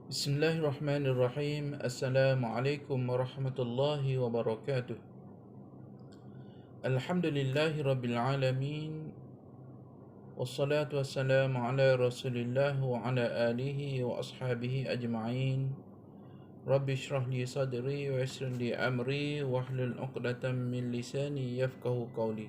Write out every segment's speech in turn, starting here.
Bismillahirrahmanirrahim. Assalamualaikum warahmatullahi wabarakatuh. Alhamdulillahi rabbil alamin. Wassalatu wassalamu ala rasulillah wa ala alihi wa ashabihi ajma'in. Rabbi shrah li sadri wa yassir li amri wahlul 'uqdatam min lisani yafqahu qawli.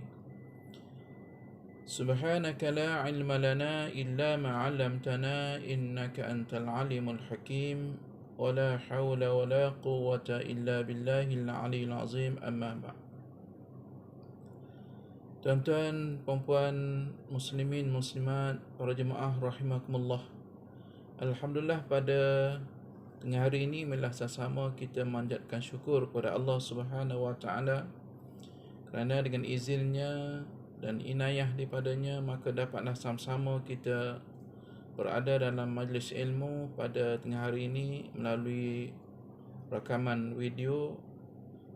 Subhanaka la ilma lana illa ma 'allamtana innaka antal alimul hakim. Wala hawla wala quwwata illa billahil aliyyil azim, amma ba'd. Tuan-tuan, puan-puan, muslimin, muslimat, para jemaah rahimakumullah. Alhamdulillah, pada tengah hari ini marilah sama-sama kita memanjatkan syukur kepada Allah Subhanahu wa taala kerana dengan izinnya dan inayah daripadanya maka dapatlah sama-sama kita berada dalam majlis ilmu pada tengah hari ini melalui rakaman video.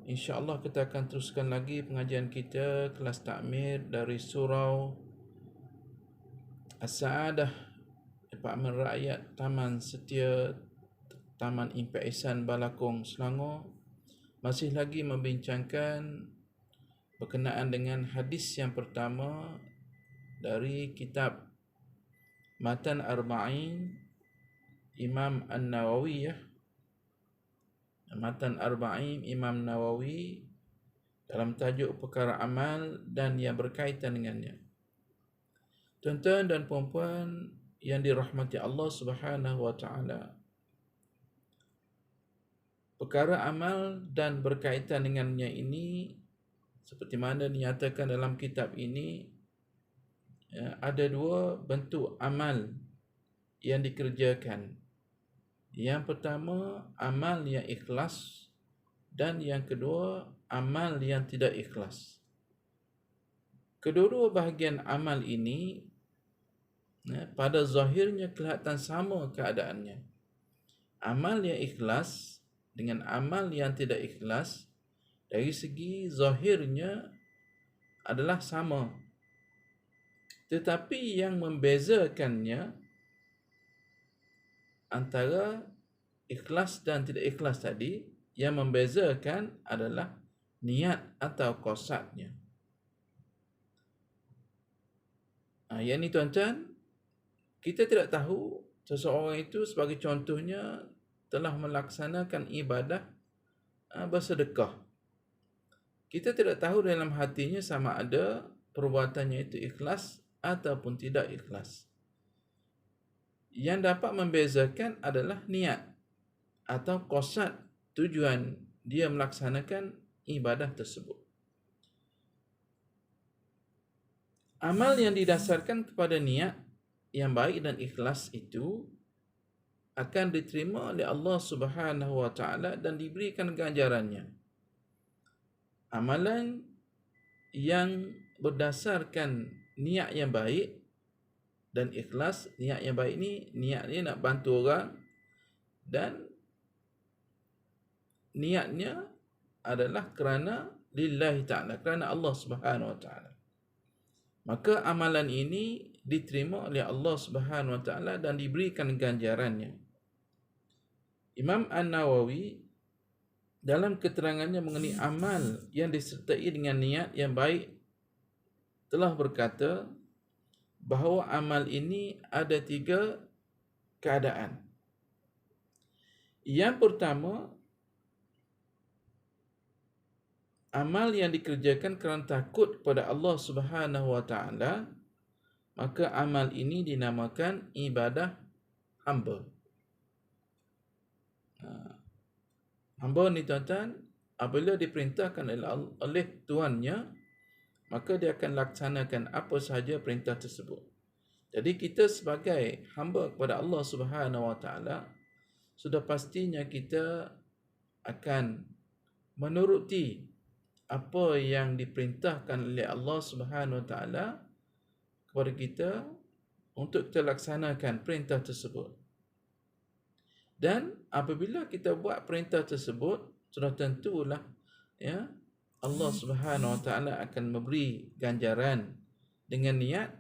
InsyaAllah kita akan teruskan lagi pengajian kita kelas takmir dari surau As-Sa'adah, Departemen Rakyat Taman Setia, Taman Impian Ihsan, Balakong, Selangor. Masih lagi membincangkan berkenaan dengan hadis yang pertama dari kitab Matan Arba'in Imam An-Nawawi, Matan Arba'in Imam Nawawi, dalam tajuk perkara amal dan yang berkaitan dengannya. Tuan-tuan dan puan-puan yang dirahmati Allah Subhanahu wa taala, perkara amal dan berkaitan dengannya ini seperti mana dinyatakan dalam kitab ini, ada dua bentuk amal yang dikerjakan. Yang pertama, amal yang ikhlas, dan yang kedua, amal yang tidak ikhlas. Kedua-dua bahagian amal ini pada zahirnya kelihatan sama keadaannya. Amal yang ikhlas dengan amal yang tidak ikhlas dari segi zahirnya adalah sama. Tetapi yang membezakannya antara ikhlas dan tidak ikhlas tadi, yang membezakan adalah niat atau qasadnya. Yang ini tuan-tuan, kita tidak tahu seseorang itu sebagai contohnya telah melaksanakan ibadah bersedekah. Kita tidak tahu dalam hatinya sama ada perbuatannya itu ikhlas ataupun tidak ikhlas. Yang dapat membezakan adalah niat atau qasad, tujuan dia melaksanakan ibadah tersebut. Amal yang didasarkan kepada niat yang baik dan ikhlas itu akan diterima oleh Allah Subhanahu wa taala dan diberikan ganjarannya. Amalan yang berdasarkan niat yang baik dan ikhlas, niat yang baik ni niatnya nak bantu orang dan niatnya adalah kerana lillahi ta'ala, kerana Allah Subhanahu wa taala. Maka amalan ini diterima oleh Allah Subhanahu wa taala dan diberikan ganjarannya. Imam An-Nawawi dalam keterangannya mengenai amal yang disertai dengan niat yang baik telah berkata bahawa amal ini ada 3 keadaan. Yang pertama, amal yang dikerjakan kerana takut kepada Allah Subhanahu wa taala, maka amal ini dinamakan ibadah hamba. Hamba ni tuan-tuan, apabila diperintahkan oleh tuannya, maka dia akan laksanakan apa sahaja perintah tersebut. Jadi kita sebagai hamba kepada Allah Subhanahu wa taala, sudah pastinya kita akan menuruti apa yang diperintahkan oleh Allah Subhanahu wa taala kepada kita untuk kita laksanakan perintah tersebut. Dan apabila kita buat perintah tersebut, sudah tentulah Allah Subhanahu wa taala akan memberi ganjaran dengan niat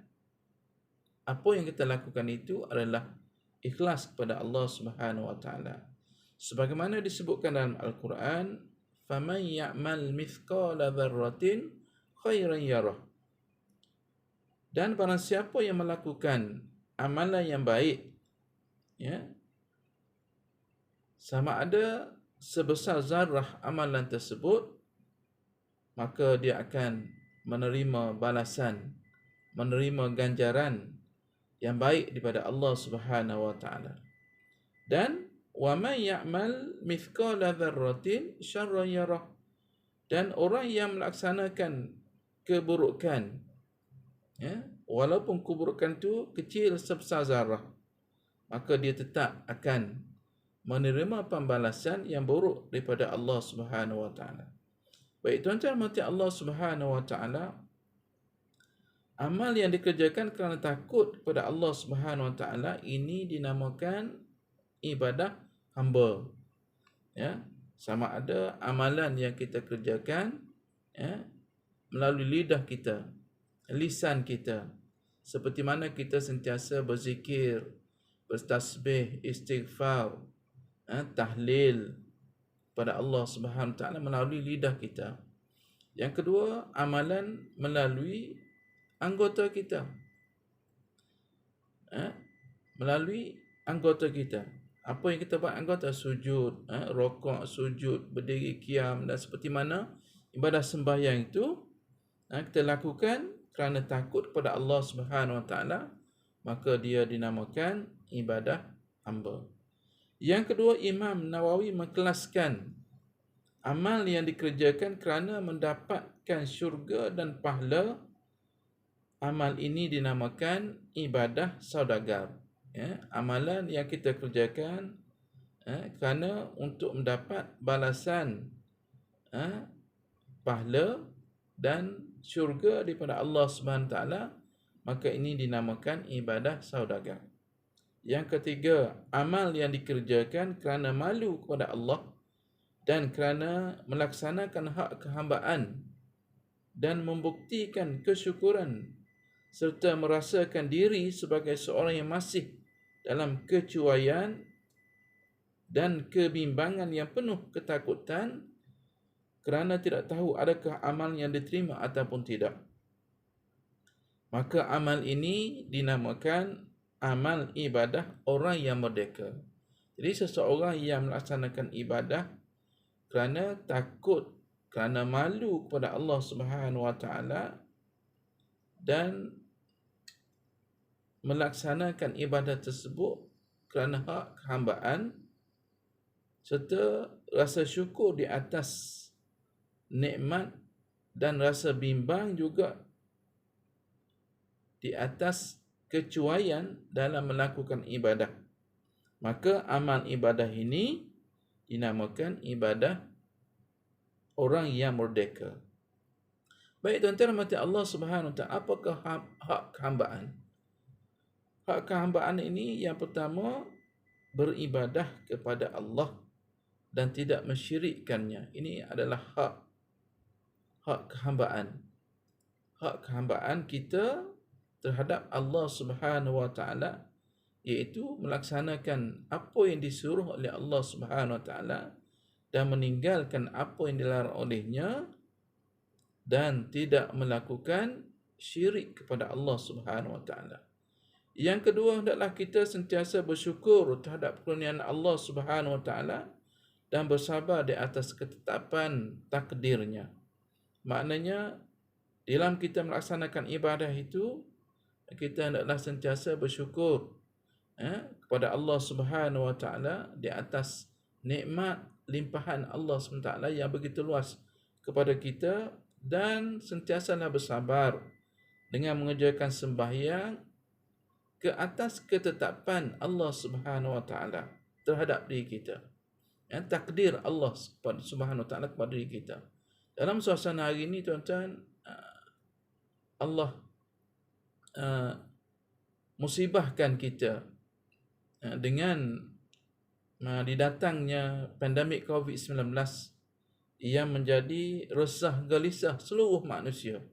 apa yang kita lakukan itu adalah ikhlas kepada Allah Subhanahu wa taala. Sebagaimana disebutkan dalam Al-Quran, "Faman ya'mal mithqala dzarratin khairan yarah." Dan barang siapa yang melakukan amalan yang baik, ya, sama ada sebesar zarah amalan tersebut, maka dia akan menerima balasan, menerima ganjaran yang baik daripada Allah Subhanahu wa taala. Dan wa man ya'mal mithqala dzarratin syarran yarah. Dan orang yang melaksanakan keburukan, ya, walaupun keburukan itu kecil sebesar zarah, maka dia tetap akan menerima pembalasan yang buruk daripada Allah Subhanahu wa taala. Baik tuan-tuan mati Allah Subhanahu wa taala, amal yang dikerjakan kerana takut kepada Allah Subhanahu wa taala ini dinamakan ibadah hamba. Ya, sama ada amalan yang kita kerjakan, ya, melalui lidah kita, lisan kita, seperti mana kita sentiasa berzikir, bertasbih, istighfar, tahlil pada Allah Subhanahu wa taala melalui lidah kita. Yang kedua, amalan melalui anggota kita. Melalui anggota kita. Apa yang kita buat anggota? Sujud, rokok, sujud, berdiri, qiyam, dan seperti mana ibadah sembahyang itu kita lakukan kerana takut kepada Allah Subhanahu wa taala, maka dia dinamakan ibadah hamba. Yang kedua, Imam Nawawi mengkelaskan amal yang dikerjakan kerana mendapatkan syurga dan pahala. Amal ini dinamakan ibadah saudagar. Ya, amalan yang kita kerjakan kerana untuk mendapat balasan, pahala dan syurga daripada Allah Subhanahu taala, maka ini dinamakan ibadah saudagar. Yang ketiga, amal yang dikerjakan kerana malu kepada Allah dan kerana melaksanakan hak kehambaan dan membuktikan kesyukuran serta merasakan diri sebagai seorang yang masih dalam kecuaian dan kebimbangan yang penuh ketakutan kerana tidak tahu adakah amal yang diterima ataupun tidak. Maka amal ini dinamakan amal ibadah orang yang merdeka. Jadi seseorang yang melaksanakan ibadah kerana takut, kerana malu kepada Allah Subhanahu wa taala dan melaksanakan ibadah tersebut kerana hak kehambaan serta rasa syukur di atas nikmat dan rasa bimbang juga di atas kecuaian dalam melakukan ibadah. Maka amal ibadah ini dinamakan ibadah orang yang merdeka. Baik tuan-tuan mati Allah Subhanahu wa taala, apakah hak kehambaan? Hak kehambaan ini yang pertama, beribadah kepada Allah dan tidak mensyirikkannya. Ini adalah hak kehambaan. Hak kehambaan kita terhadap Allah Subhanahu wa taala, iaitu melaksanakan apa yang disuruh oleh Allah Subhanahu wa taala dan meninggalkan apa yang dilarang olehnya dan tidak melakukan syirik kepada Allah Subhanahu wa taala. Yang kedua adalah kita sentiasa bersyukur terhadap kurniaan Allah Subhanahu wa taala dan bersabar di atas ketetapan takdirnya. Maknanya dalam kita melaksanakan ibadah itu, kita hendaklah sentiasa bersyukur kepada Allah Subhanahu wa taala di atas nikmat limpahan Allah Subhanahu wa taala yang begitu luas kepada kita, dan sentiasalah bersabar dengan mengerjakan sembahyang ke atas ketetapan Allah Subhanahu wa taala terhadap diri kita. Takdir Allah Subhanahu wa taala kepada diri kita. Dalam suasana hari ini tuan-tuan, Allah musibahkan kita dengan didatangnya pandemik COVID-19 yang menjadi resah gelisah seluruh manusia,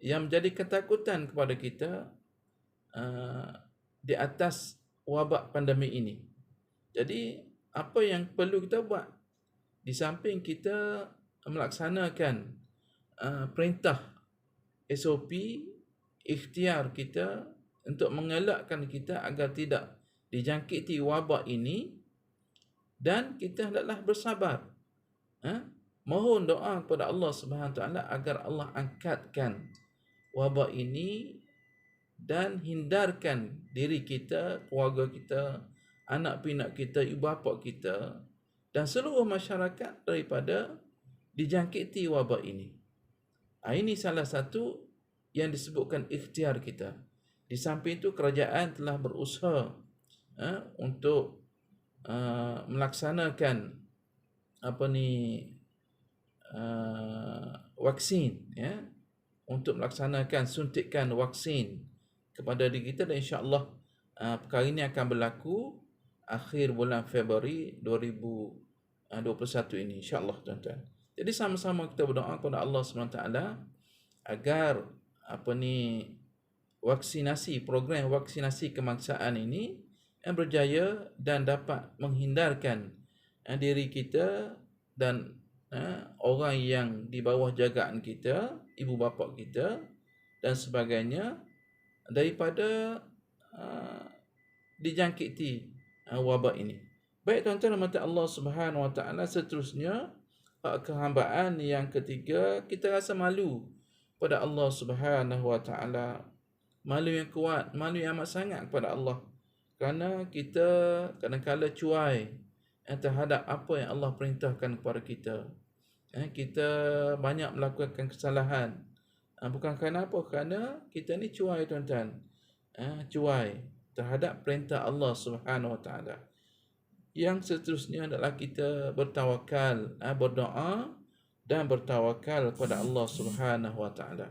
yang menjadi ketakutan kepada kita di atas wabak pandemik ini. Jadi apa yang perlu kita buat? Di samping kita melaksanakan perintah SOP, ikhtiar kita untuk mengelakkan kita agar tidak dijangkiti wabak ini, dan kita hendaklah bersabar. Mohon doa kepada Allah Subhanahu Wa Taala agar Allah angkatkan wabak ini dan hindarkan diri kita, keluarga kita, anak pinak kita, ibu bapa kita dan seluruh masyarakat daripada dijangkiti wabak ini. Ini salah satu yang disebutkan ikhtiar kita. Di samping itu kerajaan telah berusaha untuk melaksanakan vaksin, untuk melaksanakan suntikan vaksin kepada diri kita, dan insya-Allah perkara ini akan berlaku akhir bulan Februari 2021 ini, insya-Allah tuan-tuan. Jadi sama-sama kita berdoa kepada Allah SWT agar vaksinasi, program vaksinasi kebangsaan ini berjaya dan dapat menghindarkan diri kita dan orang yang di bawah jagaan kita, ibu bapa kita dan sebagainya daripada dijangkiti wabak ini. Baik tuan-tuan dan Allah Subhanahu Wa Taala, seterusnya kehambaan yang ketiga, kita rasa malu pada Allah Subhanahu Wa Taala. Malu yang kuat, malu yang amat sangat kepada Allah. Kerana kita kadang-kadang cuai terhadap apa yang Allah perintahkan kepada kita. Kita banyak melakukan kesalahan. Bukan kerana apa? Kerana kita ni cuai tuan-tuan. Cuai terhadap perintah Allah Subhanahu Wa Taala. Yang seterusnya adalah kita bertawakal, berdoa dan bertawakal kepada Allah Subhanahu Wa Taala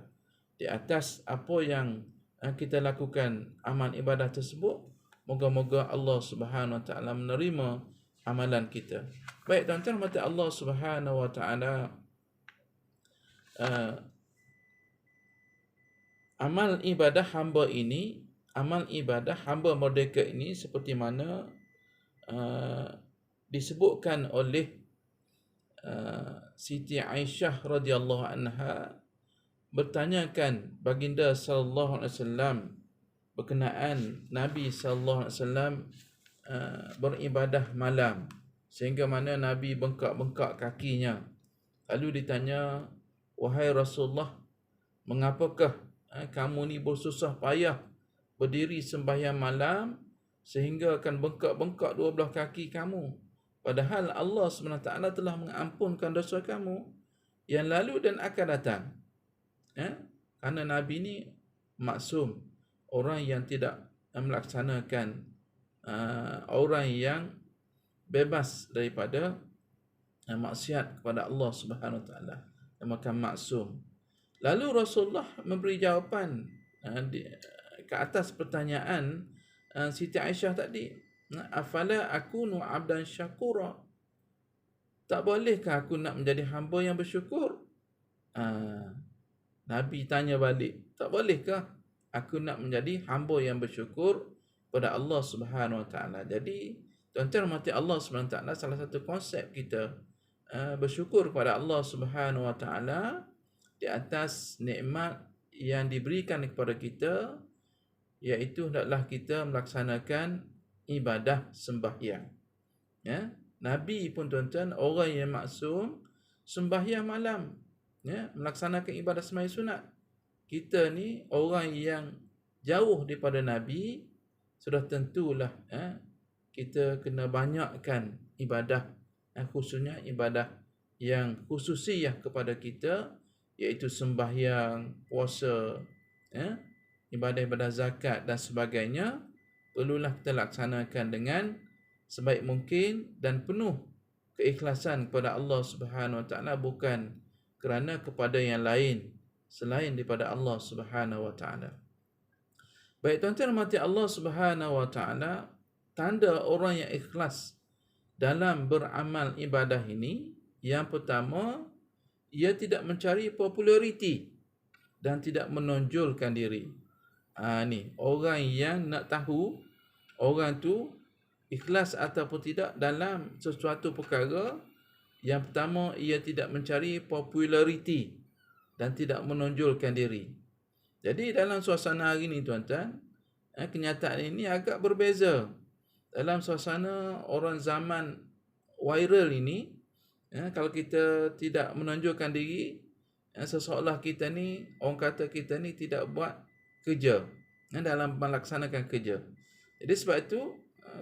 di atas apa yang kita lakukan amal ibadah tersebut. Moga-moga Allah Subhanahu Wa Taala menerima amalan kita. Baik tuan-tuan, mata Allah Subhanahu Wa Taala, amal ibadah hamba ini, amal ibadah hamba merdeka ini seperti mana disebutkan oleh Siti Aisyah radhiyallahu anha, bertanyakan baginda sallallahu alaihi wasallam berkenaan Nabi sallallahu alaihi wasallam beribadah malam sehingga mana Nabi bengkak-bengkak kakinya. Lalu ditanya, wahai Rasulullah, mengapakah kamu ni bersusah payah berdiri sembahyang malam sehingga akan bengkak-bengkak dua belah kaki kamu, padahal Allah SWT telah mengampunkan dosa kamu yang lalu dan akan datang. Kerana Nabi ni maksum, orang yang tidak melaksanakan, orang yang bebas daripada maksiat kepada Allah Subhanahu Wa Taala, maka maksum. Lalu Rasulullah memberi jawapan ke atas pertanyaan Siti Aisyah tadi, afala akunu abdan syakura, tak bolehkah aku nak menjadi hamba yang bersyukur? Nabi tanya balik, tak bolehkah aku nak menjadi hamba yang bersyukur pada Allah Subhanahu Wa Taala? Jadi tuan-tuan mati Allah Subhanahu Wa Taala, salah satu konsep kita bersyukur kepada Allah Subhanahu Wa Taala di atas nikmat yang diberikan kepada kita, iaitu hendaklah kita melaksanakan ibadah sembahyang. Nabi pun tuan-tuan orang yang maksum sembahyang malam, melaksanakan ibadah sembahyang sunat. Kita ni orang yang jauh daripada Nabi, sudah tentulah kita kena banyakkan ibadah, khususnya ibadah yang khususiyah kepada kita, iaitu sembahyang, puasa, ibadah-ibadah zakat dan sebagainya. Perlulah kita laksanakan dengan sebaik mungkin dan penuh keikhlasan kepada Allah Subhanahu Wa Taala, bukan kerana kepada yang lain selain daripada Allah Subhanahu Wa Taala. Baik tuan-tuan mati Allah Subhanahu Wa Taala, tanda orang yang ikhlas dalam beramal ibadah ini, yang pertama, ia tidak mencari populariti dan tidak menonjolkan diri. Ni orang yang nak tahu, orang tu ikhlas ataupun tidak dalam sesuatu perkara. Yang pertama, ia tidak mencari populariti dan tidak menonjolkan diri. Jadi dalam suasana hari ni tuan-tuan, kenyataan ini agak berbeza. Dalam suasana orang zaman viral ini, kalau kita tidak menonjolkan diri, seseolah kita ni, orang kata kita ni tidak buat kerja dalam melaksanakan kerja. Jadi sebab itu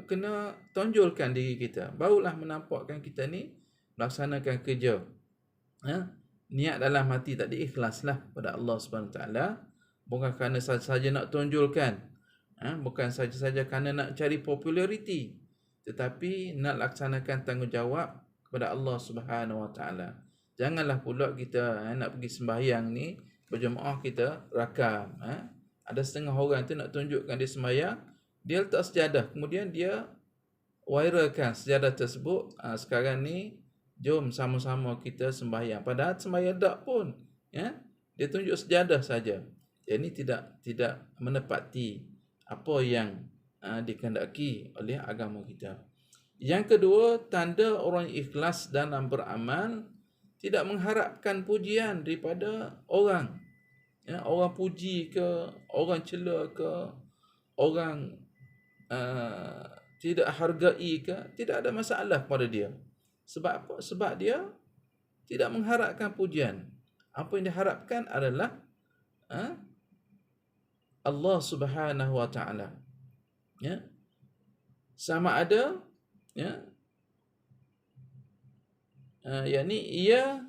kena tonjolkan diri kita, barulah menampakkan kita ni melaksanakan kerja. Niat dalam hati tadi ikhlaslah pada Allah SWT. Bukan kerana saja nak tonjolkan, bukan saja kerana nak cari populariti, tetapi nak laksanakan tanggungjawab kepada Allah SWT. Janganlah pula kita nak pergi sembahyang ni berjemaah kita rakam. Ada setengah orang tu nak tunjukkan dia sembahyang, dia letak sejadah, kemudian dia viralkan sejadah tersebut. Sekarang ni jom sama-sama kita sembahyang. Padahal sembahyang tak pun. Dia tunjuk sejadah saja. Ini tidak menepati apa yang dikehendaki oleh agama kita. Yang kedua, tanda orang ikhlas dalam beramal, tidak mengharapkan pujian daripada orang. Orang puji ke, orang cela ke, orang tidak hargai ke, tidak ada masalah pada dia. Sebab apa? Sebab dia tidak mengharapkan pujian. Apa yang diharapkan adalah Allah Subhanahu Wa Taala. Sama ada yakni ia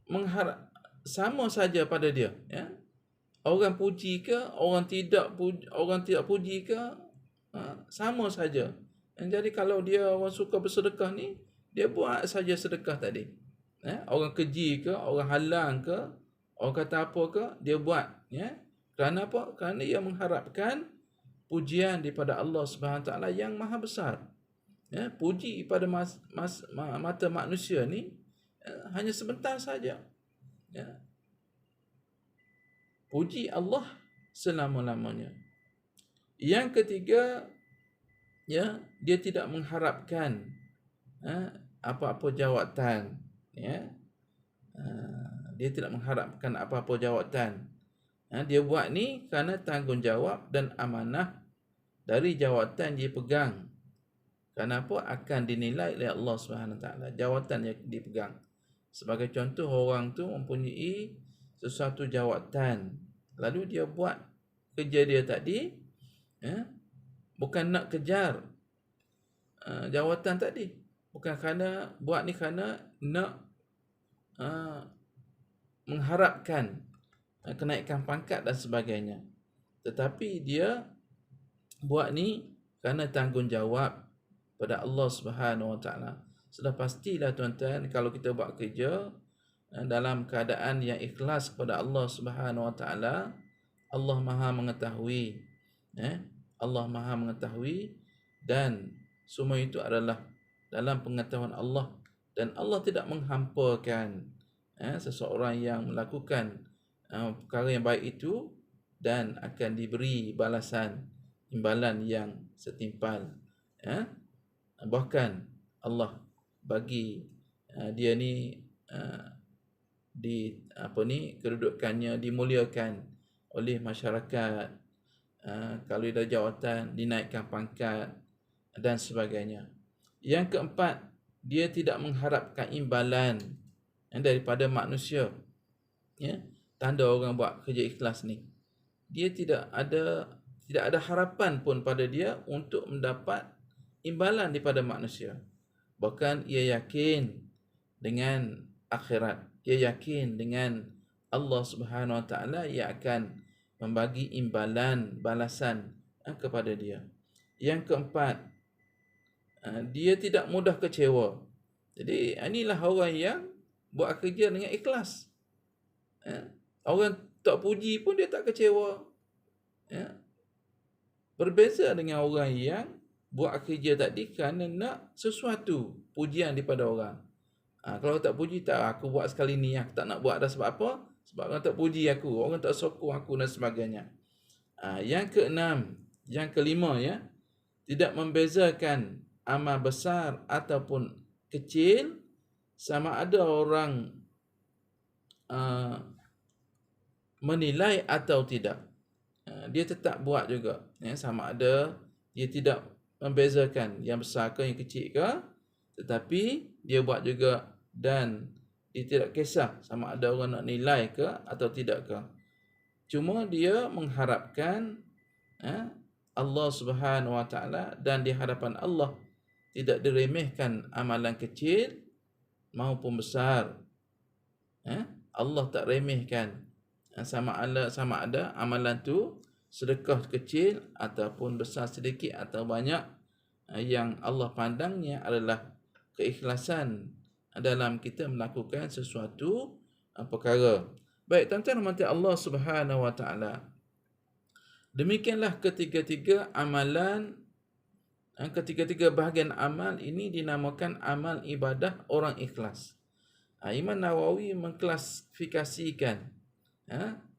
mengharap sama saja pada dia. Orang puji ke, orang tidak puji ke, sama saja. Jadi kalau dia orang suka bersedekah ni, dia buat saja sedekah tadi. Orang keji ke, orang halang ke, orang kata apa ke, dia buat. Kerana apa? Kerana ia mengharapkan pujian daripada Allah Subhanahu Taala yang maha besar. Puji pada mata manusia ni hanya sebentar saja. Puji Allah selama-lamanya. Yang ketiga, dia tidak mengharapkan apa-apa jawatan. Dia tidak mengharapkan apa-apa jawatan. Dia buat ni kerana tanggungjawab dan amanah dari jawatan dia pegang. Kenapa? Akan dinilai oleh Allah SWT. Jawatan yang dipegang. Sebagai contoh, orang tu mempunyai sesuatu jawatan, lalu dia buat kerja dia tadi, bukan nak kejar jawatan tadi. Bukan kerana buat ni kerana nak mengharapkan kenaikan pangkat dan sebagainya. Tetapi dia buat ni kerana tanggungjawab pada Allah Subhanahu Wa Taala. Sudah pastilah tuan-tuan, kalau kita buat kerja dalam keadaan yang ikhlas kepada Allah Subhanahu Wa Taala, Allah Maha mengetahui. Allah Maha mengetahui, dan semua itu adalah dalam pengetahuan Allah, dan Allah tidak menghampakan seseorang yang melakukan perkara yang baik itu dan akan diberi balasan, imbalan yang setimpal. Bahkan Allah bagi dia ni kedudukannya dimuliakan oleh masyarakat. Kalau ada jawatan, dinaikkan pangkat dan sebagainya. Yang keempat, dia tidak mengharapkan imbalan daripada manusia. Tanda orang buat kerja ikhlas ni, dia tidak ada harapan pun pada dia untuk mendapat imbalan daripada manusia. Bahkan ia yakin dengan akhirat, ia yakin dengan Allah Subhanahu Wa Taala, ia akan membagi imbalan, balasan kepada dia. Yang keempat, dia tidak mudah kecewa. Jadi inilah orang yang buat kerja dengan ikhlas. Orang tak puji pun dia tak kecewa. Berbeza dengan orang yang buat kerja tadi kerana nak sesuatu pujian daripada orang. Kalau tak puji, tak, aku buat sekali ni, aku tak nak buat dah. Sebab apa? Sebab orang tak puji aku, orang tak sokong aku dan sebagainya. Yang keenam, yang kelima, tidak membezakan amal besar ataupun kecil, sama ada orang menilai atau tidak. Dia tetap buat juga. Sama ada dia tidak membezakan yang besar ke yang kecil ke, tetapi dia buat juga, dan dia tidak kisah sama ada orang nak nilai ke atau tidak ke. Cuma dia mengharapkan Allah Subhanahu Wa Taala, dan di hadapan Allah tidak diremehkan amalan kecil maupun besar. Allah tak remehkan sama ada amalan tu sedekah kecil ataupun besar sedikit atau banyak. Yang Allah pandangnya adalah keikhlasan dalam kita melakukan sesuatu perkara. Baik, tuan-tuan mati Allah Subhanahu Wa Taala. Demikianlah ketiga-tiga amalan, ketiga-tiga bahagian amal ini dinamakan amal ibadah orang ikhlas. Imam Nawawi mengklasifikasikan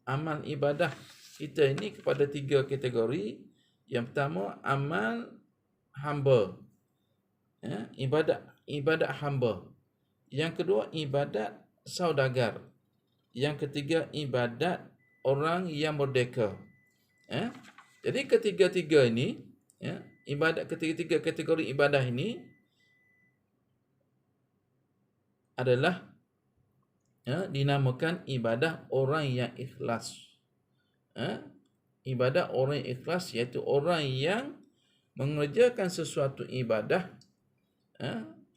amal ibadah kita ini kepada tiga kategori. Yang pertama, amal hamba, ibadat hamba. Yang kedua, ibadat saudagar. Yang ketiga, ibadat orang yang merdeka. Jadi ketiga-tiga ini, ketiga-tiga kategori ibadah ini adalah dinamakan ibadah orang yang ikhlas. Ibadah orang yang ikhlas iaitu orang yang mengerjakan sesuatu ibadah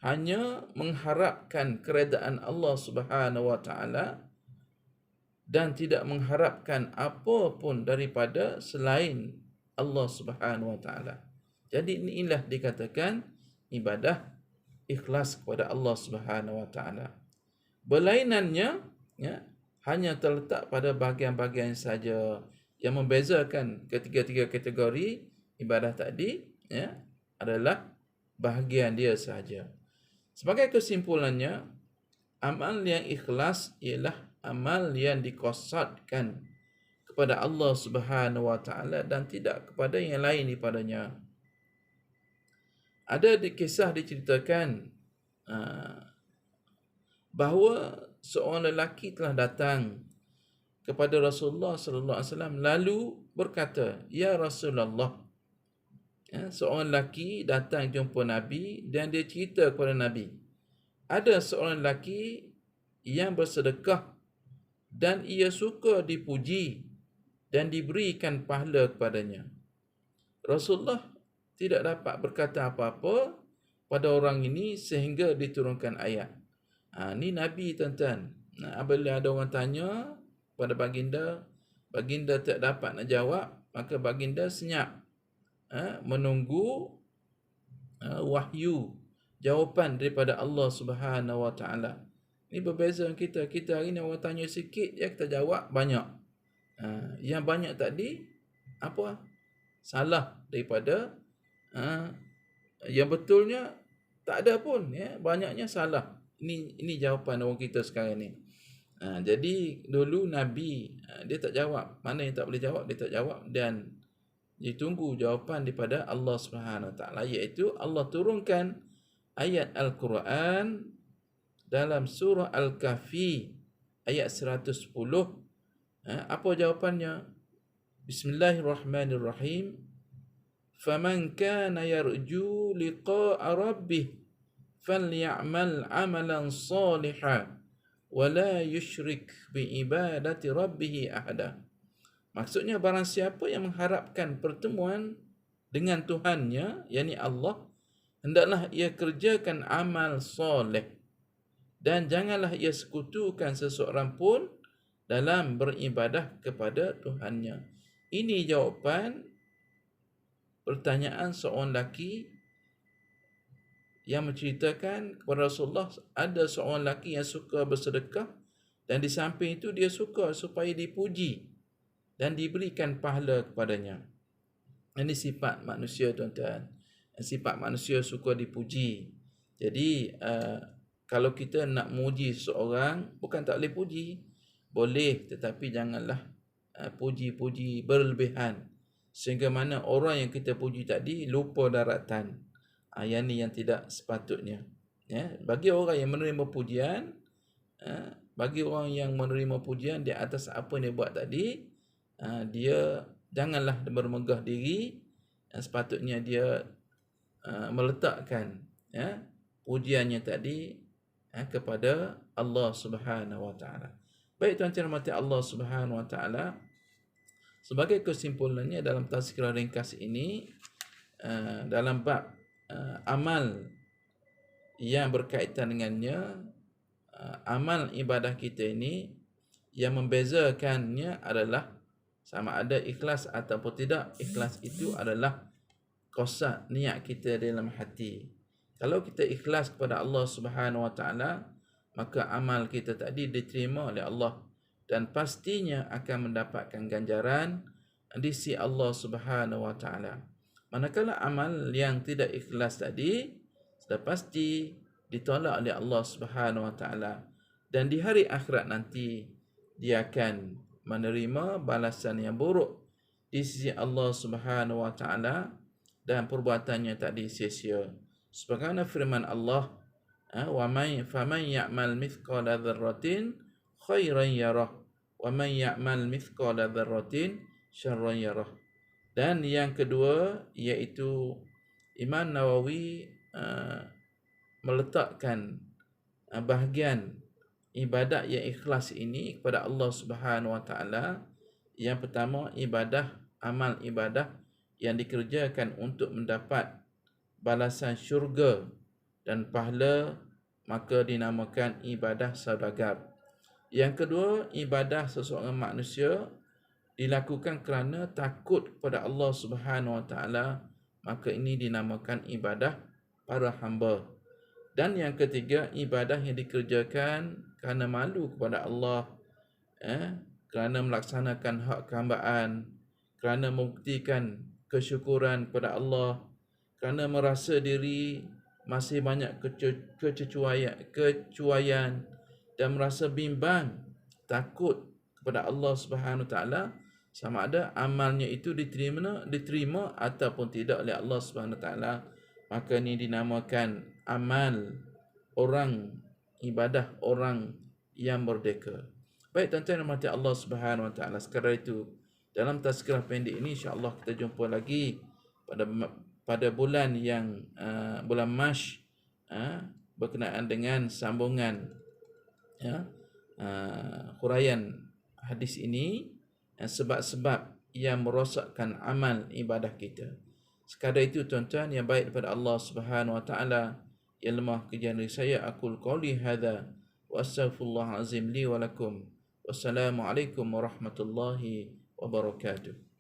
hanya mengharapkan keredaan Allah Subhanahu Wa Taala dan tidak mengharapkan apa pun daripada selain Allah Subhanahu Wa Taala. Jadi inilah dikatakan ibadah ikhlas kepada Allah Subhanahu Wa Taala. Berlainannya hanya terletak pada bahagian-bahagian saja. Yang membezakan ketiga-tiga kategori ibadah tadi adalah bahagian dia sahaja. Sebagai kesimpulannya, amal yang ikhlas ialah amal yang dikosadkan kepada Allah Subhanahu Wa Taala dan tidak kepada yang lain daripadanya. Ada kisah diceritakan bahawa seorang lelaki telah datang kepada Rasulullah sallallahu alaihi wasallam lalu berkata, "Ya Rasulullah." Seorang lelaki datang jumpa Nabi dan dia cerita kepada Nabi, ada seorang lelaki yang bersedekah dan ia suka dipuji dan diberikan pahala kepadanya. Rasulullah tidak dapat berkata apa-apa pada orang ini sehingga diturunkan ayat. Ni Nabi, tuan-tuan. Apabila ada orang tanya pada baginda, baginda tak dapat nak jawab, maka baginda senyap menunggu wahyu, jawapan daripada Allah Subhanahu Wa Taala. Ini berbeza dengan kita. Kita hari ni orang tanya sikit je kita jawab banyak. Yang banyak tadi apa? Salah daripada yang betulnya tak ada pun, banyaknya salah. Ini jawapan orang kita sekarang ni. Jadi dulu Nabi dia tak jawab. Mana yang tak boleh jawab dia tak jawab, dan ditunggu jawapan daripada Allah Subhanahu Wa Taala, iaitu Allah turunkan ayat Al-Quran dalam surah Al-Kahfi ayat 110. Apa jawapannya? Bismillahirrahmanirrahim. Faman kana yarju liqa'a rabbih falyamal amalan salihan wa la yusyrik bi ibadati rabbih ahada. Maksudnya, barang siapa yang mengharapkan pertemuan dengan Tuhannya, yakni Allah, hendaklah ia kerjakan amal soleh dan janganlah ia sekutukan seseorang pun dalam beribadah kepada Tuhannya. Ini jawapan pertanyaan seorang lelaki yang menceritakan kepada Rasulullah, ada seorang lelaki yang suka bersedekah dan di samping itu dia suka supaya dipuji dan diberikan pahala kepadanya. Ini sifat manusia, tuan-tuan. Sifat manusia suka dipuji. Jadi kalau kita nak muji seseorang, bukan tak boleh puji, boleh, tetapi janganlah puji-puji berlebihan. sehingga mana orang yang kita puji tadi lupa daratan. Yang ni yang tidak sepatutnya. Ya, bagi orang yang menerima pujian, bagi orang yang menerima pujian di atas apa yang dia buat tadi, dia janganlah bermegah diri. Sepatutnya dia meletakkan pujiannya tadi kepada Allah Subhanahu Wa Taala. Baik tuan-tuan rahmati Allah Subhanahu Wa Taala, sebagai kesimpulannya dalam tazkirah ringkas ini, dalam bab amal yang berkaitan dengannya, amal ibadah kita ini yang membezakannya adalah sama ada ikhlas ataupun tidak. Ikhlas itu adalah qasad, niat kita dalam hati. Kalau kita ikhlas kepada Allah Subhanahu Wa Taala, maka amal kita tadi diterima oleh Allah dan pastinya akan mendapatkan ganjaran di sisi Allah Subhanahu Wa Taala. Manakala amal yang tidak ikhlas tadi sudah pasti ditolak oleh Allah Subhanahu Wa Taala, dan di hari akhirat nanti dia akan menerima balasan yang buruk di sisi Allah Subhanahu Wa Taala dan perbuatannya tadi sia-sia. Sebagaimana firman Allah, wa man faman ya'mal mithqala dzarratin khairan yarah wa man ya'mal mithqala dzarratin syarran yarah. Dan yang kedua iaitu Imam Nawawi meletakkan bahagian ibadat yang ikhlas ini kepada Allah Subhanahu Wa Taala. Yang pertama, amal ibadah yang dikerjakan untuk mendapat balasan syurga dan pahala, maka dinamakan ibadah saudagar. Yang kedua, ibadah seseorang manusia dilakukan kerana takut kepada Allah Subhanahu Wa Taala, maka ini dinamakan ibadah para hamba. Dan yang ketiga, ibadah yang dikerjakan kerana malu kepada Allah, kerana melaksanakan hak kehambaan, kerana membuktikan kesyukuran kepada Allah, kerana merasa diri masih banyak kecuaian dan merasa bimbang, takut kepada Allah Subhanahu Taala, sama ada amalnya itu diterima ataupun tidak oleh Allah Subhanahu Taala, maka ini dinamakan amal ibadah orang yang merdeka. Baik tuan-tuan yang dirahmati Allah Subhanahu Wa Taala, sekadar itu dalam tazkirah pendek ini, insya-Allah kita jumpa lagi pada bulan yang bulan Mac, berkenaan dengan sambungan huraian hadis ini, sebab-sebab yang merosakkan amal ibadah kita. Sekadar itu tuan-tuan yang baik daripada Allah Subhanahu Wa Taala, yang lemah kejadian saya, aqul qouli hadza wa astaghfirullahal azim li wa lakum. Wassalamualaikum warahmatullahi wabarakatuh.